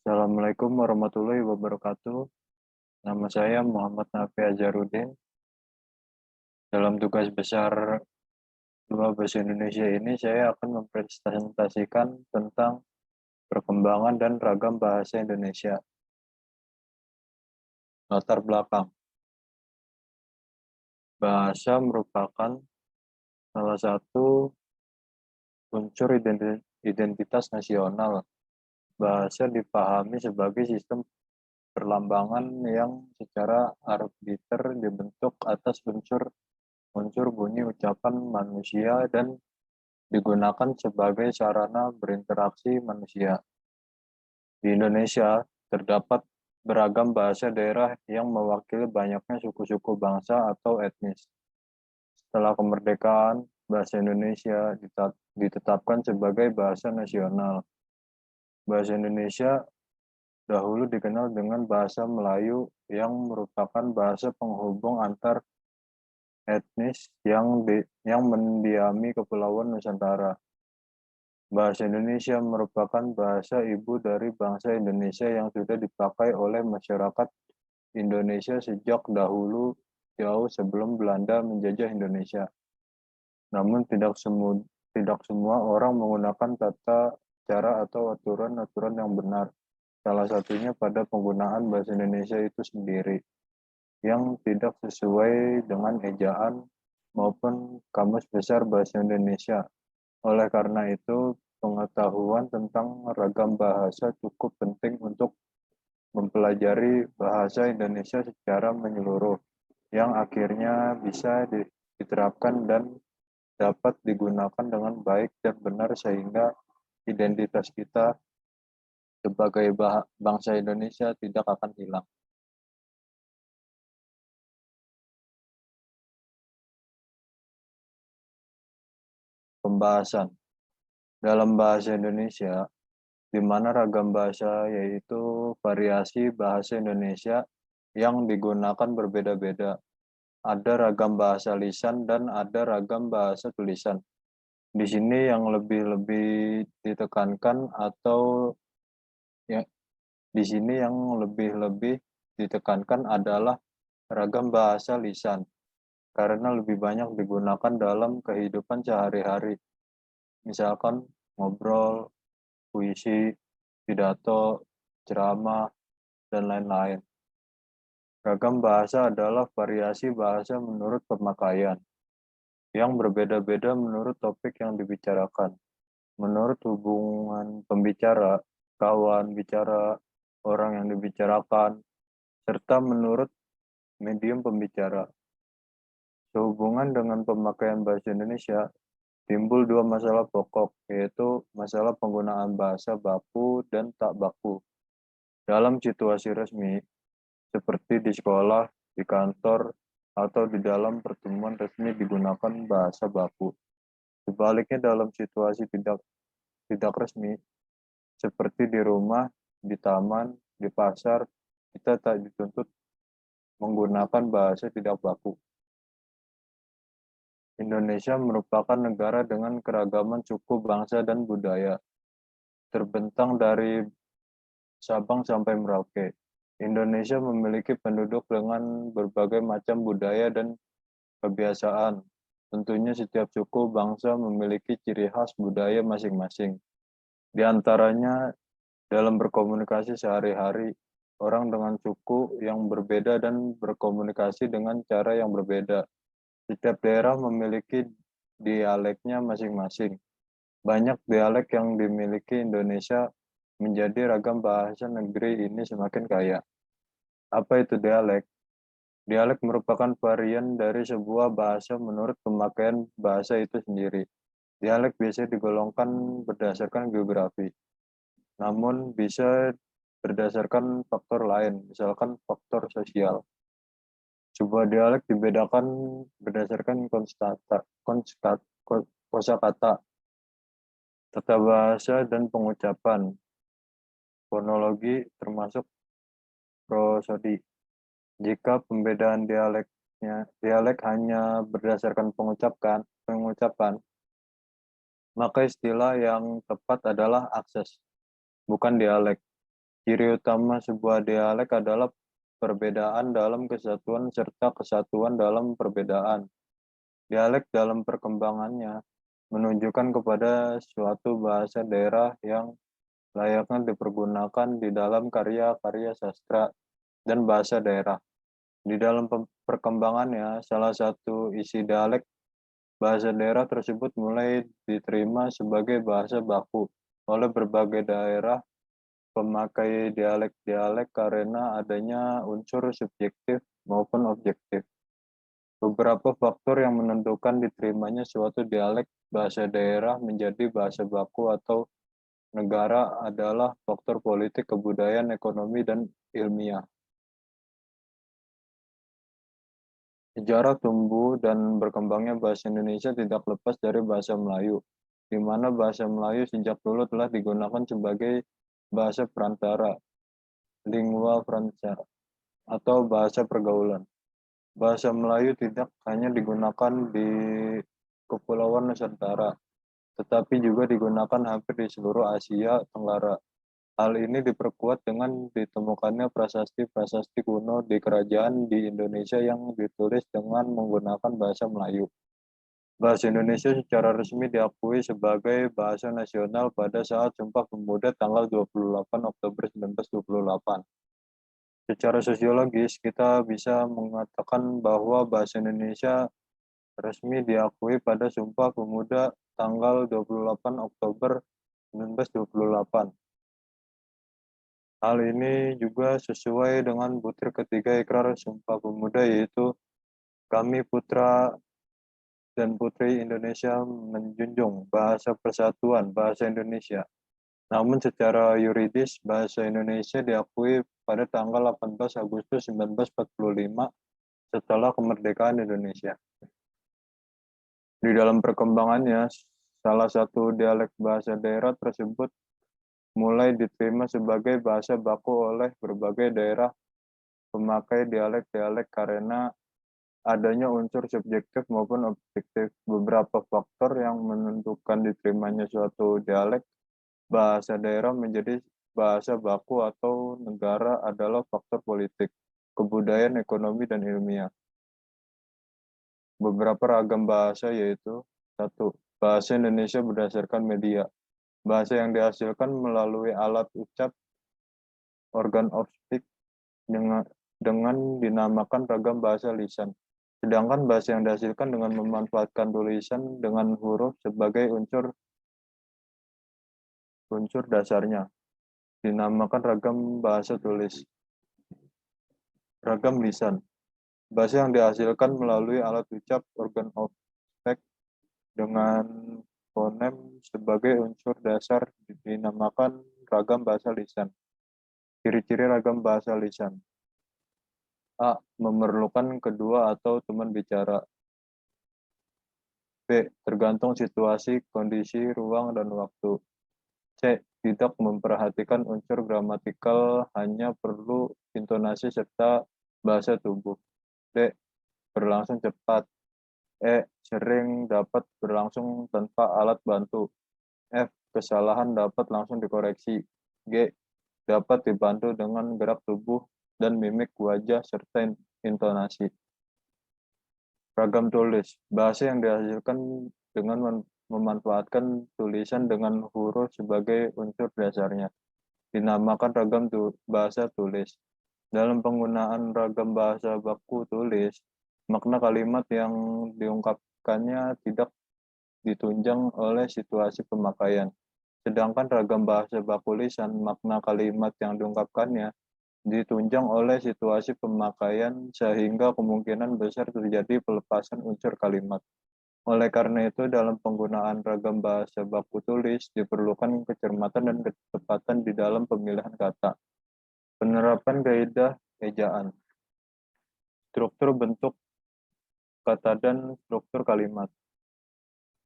Assalamualaikum warahmatullahi wabarakatuh. Nama saya Muhammad Nafi Azharuddin. Dalam tugas besar dua bahasa Indonesia ini, saya akan mempresentasikan tentang perkembangan dan ragam bahasa Indonesia. Latar belakang. Bahasa merupakan salah satu unsur identitas nasional. Bahasa dipahami sebagai sistem perlambangan yang secara arbiter dibentuk atas unsur bunyi ucapan manusia dan digunakan sebagai sarana berinteraksi manusia. Di Indonesia, terdapat beragam bahasa daerah yang mewakili banyaknya suku-suku bangsa atau etnis. Setelah kemerdekaan, bahasa Indonesia ditetapkan sebagai bahasa nasional. Bahasa Indonesia dahulu dikenal dengan bahasa Melayu yang merupakan bahasa penghubung antar etnis yang mendiami Kepulauan Nusantara. Bahasa Indonesia merupakan bahasa ibu dari bangsa Indonesia yang sudah dipakai oleh masyarakat Indonesia sejak dahulu jauh sebelum Belanda menjajah Indonesia. Namun tidak semua orang menggunakan tata cara atau aturan-aturan yang benar. Salah satunya pada penggunaan bahasa Indonesia itu sendiri, yang tidak sesuai dengan ejaan maupun Kamus Besar Bahasa Indonesia. Oleh karena itu, pengetahuan tentang ragam bahasa cukup penting untuk mempelajari bahasa Indonesia secara menyeluruh, yang akhirnya bisa diterapkan dan dapat digunakan dengan baik dan benar sehingga identitas kita sebagai bangsa Indonesia tidak akan hilang. Pembahasan dalam bahasa Indonesia, di mana ragam bahasa yaitu variasi bahasa Indonesia yang digunakan berbeda-beda. Ada ragam bahasa lisan dan ada ragam bahasa tulisan. Di sini yang lebih-lebih ditekankan atau ya, di sini yang lebih-lebih ditekankan adalah ragam bahasa lisan karena lebih banyak digunakan dalam kehidupan sehari-hari. Misalkan ngobrol, puisi, pidato, ceramah, dan lain-lain. Ragam bahasa adalah variasi bahasa menurut pemakaian, yang berbeda-beda menurut topik yang dibicarakan. Menurut hubungan pembicara, kawan bicara, orang yang dibicarakan, serta menurut medium pembicara. Sehubungan dengan pemakaian bahasa Indonesia, timbul dua masalah pokok, yaitu masalah penggunaan bahasa baku dan tak baku. Dalam situasi resmi, seperti di sekolah, di kantor, atau di dalam pertemuan resmi digunakan bahasa baku. Sebaliknya dalam situasi tidak resmi, seperti di rumah, di taman, di pasar, kita tak dituntut menggunakan bahasa tidak baku. Indonesia merupakan negara dengan keragaman suku, bangsa, dan budaya, terbentang dari Sabang sampai Merauke. Indonesia memiliki penduduk dengan berbagai macam budaya dan kebiasaan. Tentunya setiap suku bangsa memiliki ciri khas budaya masing-masing. Di antaranya dalam berkomunikasi sehari-hari, orang dengan suku yang berbeda dan berkomunikasi dengan cara yang berbeda. Setiap daerah memiliki dialeknya masing-masing. Banyak dialek yang dimiliki Indonesia menjadi ragam bahasa negeri ini semakin kaya. Apa itu dialek? Dialek merupakan varian dari sebuah bahasa menurut pemakaian bahasa itu sendiri. Dialek biasanya digolongkan berdasarkan geografi, namun bisa berdasarkan faktor lain, misalkan faktor sosial. Sebuah dialek dibedakan berdasarkan kosakata, tata bahasa, dan pengucapan, fonologi, termasuk prosodi. Jika pembedaan dialek hanya berdasarkan pengucapan, maka istilah yang tepat adalah akses, bukan dialek. Ciri utama sebuah dialek adalah perbedaan dalam kesatuan serta kesatuan dalam perbedaan. Dialek dalam perkembangannya menunjukkan kepada suatu bahasa daerah yang layaknya dipergunakan di dalam karya-karya sastra dan bahasa daerah. Di dalam perkembangannya, salah satu isi dialek bahasa daerah tersebut mulai diterima sebagai bahasa baku oleh berbagai daerah pemakai dialek-dialek karena adanya unsur subjektif maupun objektif. Beberapa faktor yang menentukan diterimanya suatu dialek bahasa daerah menjadi bahasa baku atau negara adalah faktor politik, kebudayaan, ekonomi, dan ilmiah. Sejarah tumbuh dan berkembangnya bahasa Indonesia tidak lepas dari bahasa Melayu, di mana bahasa Melayu sejak dulu telah digunakan sebagai bahasa perantara, lingua franca, atau bahasa pergaulan. Bahasa Melayu tidak hanya digunakan di Kepulauan Nusantara, tetapi juga digunakan hampir di seluruh Asia Tenggara. Hal ini diperkuat dengan ditemukannya prasasti-prasasti kuno di kerajaan di Indonesia yang ditulis dengan menggunakan bahasa Melayu. Bahasa Indonesia secara resmi diakui sebagai bahasa nasional pada saat Sumpah Pemuda tanggal 28 Oktober 1928. Secara sosiologis, kita bisa mengatakan bahwa bahasa Indonesia resmi diakui pada Sumpah Pemuda tanggal 28 Oktober 1928. Hal ini juga sesuai dengan butir ketiga Ikrar Sumpah Pemuda, yaitu kami putra dan putri Indonesia menjunjung bahasa persatuan bahasa Indonesia. Namun secara yuridis bahasa Indonesia diakui pada tanggal 18 Agustus 1945 setelah kemerdekaan Indonesia. Di dalam perkembangannya, salah satu dialek bahasa daerah tersebut mulai diterima sebagai bahasa baku oleh berbagai daerah pemakai dialek-dialek karena adanya unsur subjektif maupun objektif. Beberapa faktor yang menentukan diterimanya suatu dialek bahasa daerah menjadi bahasa baku atau negara adalah faktor politik, kebudayaan, ekonomi, dan ilmiah. Beberapa ragam bahasa yaitu: 1. Bahasa Indonesia berdasarkan media. Bahasa yang dihasilkan melalui alat ucap, organ of speech, dengan dinamakan ragam bahasa lisan. Sedangkan bahasa yang dihasilkan dengan memanfaatkan tulisan dengan huruf sebagai unsur dasarnya dinamakan ragam bahasa tulis. Ragam lisan. Bahasa yang dihasilkan melalui alat ucap, organ of speech, dengan fonem sebagai unsur dasar dinamakan ragam bahasa lisan. Ciri-ciri ragam bahasa lisan. A. Memerlukan kedua atau teman bicara. B. Tergantung situasi, kondisi, ruang, dan waktu. C. Tidak memperhatikan unsur gramatikal, hanya perlu intonasi serta bahasa tubuh. D. Berlangsung cepat. E. Sering dapat berlangsung tanpa alat bantu. F. Kesalahan dapat langsung dikoreksi. G. Dapat dibantu dengan gerak tubuh dan mimik wajah serta intonasi. Ragam tulis. Bahasa yang dihasilkan dengan memanfaatkan tulisan dengan huruf sebagai unsur dasarnya dinamakan ragam bahasa tulis. Dalam penggunaan ragam bahasa baku tulis, makna kalimat yang diungkapkannya tidak ditunjang oleh situasi pemakaian. Sedangkan ragam bahasa baku lisan, makna kalimat yang diungkapkannya ditunjang oleh situasi pemakaian sehingga kemungkinan besar terjadi pelepasan unsur kalimat. Oleh karena itu, dalam penggunaan ragam bahasa baku tulis diperlukan kecermatan dan kecepatan di dalam pemilihan kata. Penerapan kaidah ejaan, struktur bentuk kata dan struktur kalimat,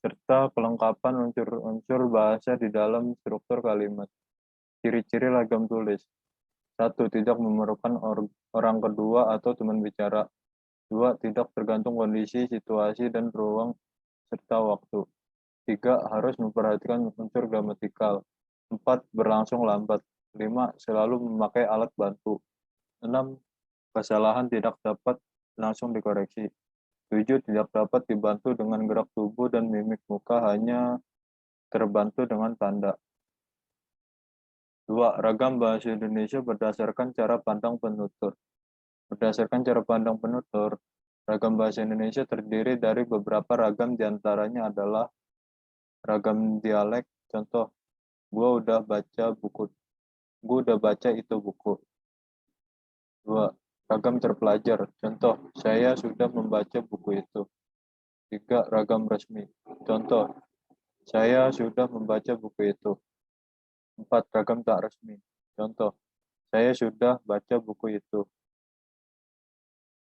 serta kelengkapan unsur-unsur bahasa di dalam struktur kalimat. Ciri-ciri ragam tulis. 1. Tidak memerlukan orang kedua atau teman bicara. 2. Tidak tergantung kondisi, situasi, dan ruang serta waktu. 3. Harus memperhatikan unsur gramatikal. 4. Berlangsung lambat. 5. Selalu memakai alat bantu. 6. Kesalahan tidak dapat langsung dikoreksi. 7. Tidak dapat dibantu dengan gerak tubuh dan mimik muka, hanya terbantu dengan tanda. 2. Ragam bahasa Indonesia berdasarkan cara pandang penutur. Berdasarkan cara pandang penutur, ragam bahasa Indonesia terdiri dari beberapa ragam, diantaranya adalah ragam dialek. Contoh, gua udah baca itu buku. 2. Ragam terpelajar. Contoh, saya sudah membaca buku itu. 3. Ragam resmi. Contoh, saya sudah membaca buku itu. 4. Ragam tak resmi. Contoh, saya sudah baca buku itu.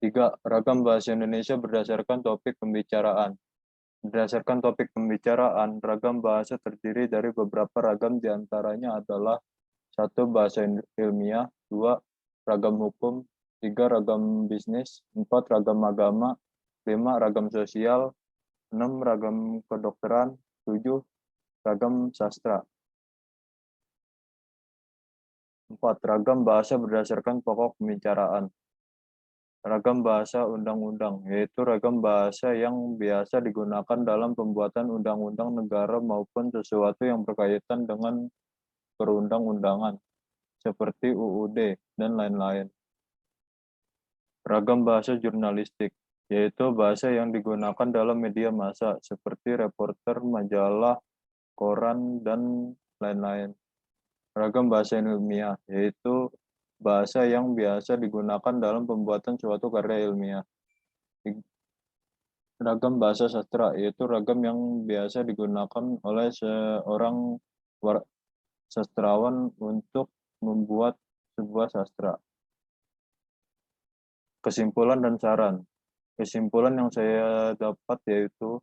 3. Ragam bahasa Indonesia berdasarkan topik pembicaraan. Berdasarkan topik pembicaraan, ragam bahasa terdiri dari beberapa ragam, diantaranya adalah 1. Bahasa ilmiah. 2. Ragam hukum. 3. Ragam bisnis. 4. Ragam agama. 5. Ragam sosial. 6. Ragam kedokteran. 7. Ragam sastra. 4. Ragam bahasa berdasarkan pokok pembicaraan. Ragam bahasa undang-undang, yaitu ragam bahasa yang biasa digunakan dalam pembuatan undang-undang negara maupun sesuatu yang berkaitan dengan perundang-undangan, seperti UUD dan lain-lain. Ragam bahasa jurnalistik, yaitu bahasa yang digunakan dalam media massa, seperti reporter, majalah, koran, dan lain-lain. Ragam bahasa ilmiah, yaitu bahasa yang biasa digunakan dalam pembuatan suatu karya ilmiah. Ragam bahasa sastra, yaitu ragam yang biasa digunakan oleh seorang sastrawan untuk membuat sebuah sastra. Kesimpulan dan saran. Kesimpulan yang saya dapat yaitu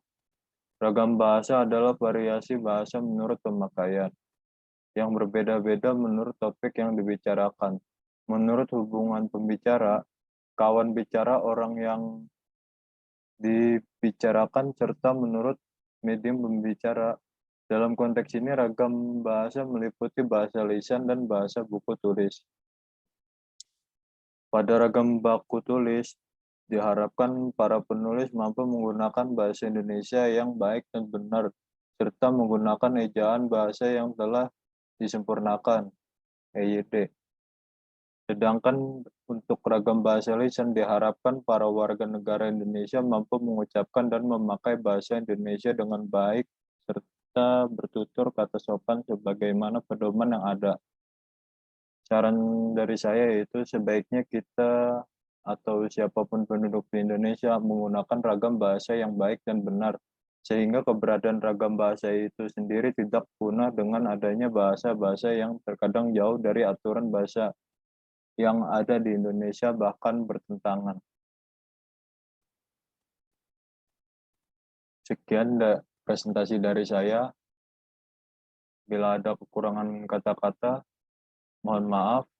ragam bahasa adalah variasi bahasa menurut pemakaian, yang berbeda-beda menurut topik yang dibicarakan. Menurut hubungan pembicara, kawan bicara, orang yang dibicarakan, serta menurut medium pembicara. Dalam konteks ini, ragam bahasa meliputi bahasa lisan dan bahasa buku tulis. Pada ragam baku tulis, diharapkan para penulis mampu menggunakan bahasa Indonesia yang baik dan benar, serta menggunakan ejaan bahasa yang telah disempurnakan, EYD. Sedangkan untuk ragam bahasa lisan, diharapkan para warga negara Indonesia mampu mengucapkan dan memakai bahasa Indonesia dengan baik, serta bertutur kata sopan sebagaimana pedoman yang ada. Saran dari saya yaitu sebaiknya kita atau siapapun penduduk di Indonesia menggunakan ragam bahasa yang baik dan benar, sehingga keberadaan ragam bahasa itu sendiri tidak punah dengan adanya bahasa-bahasa yang terkadang jauh dari aturan bahasa yang ada di Indonesia, bahkan bertentangan. Sekian presentasi dari saya. Bila ada kekurangan kata-kata, mohon maaf.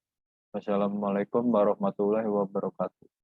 Wassalamualaikum warahmatullahi wabarakatuh.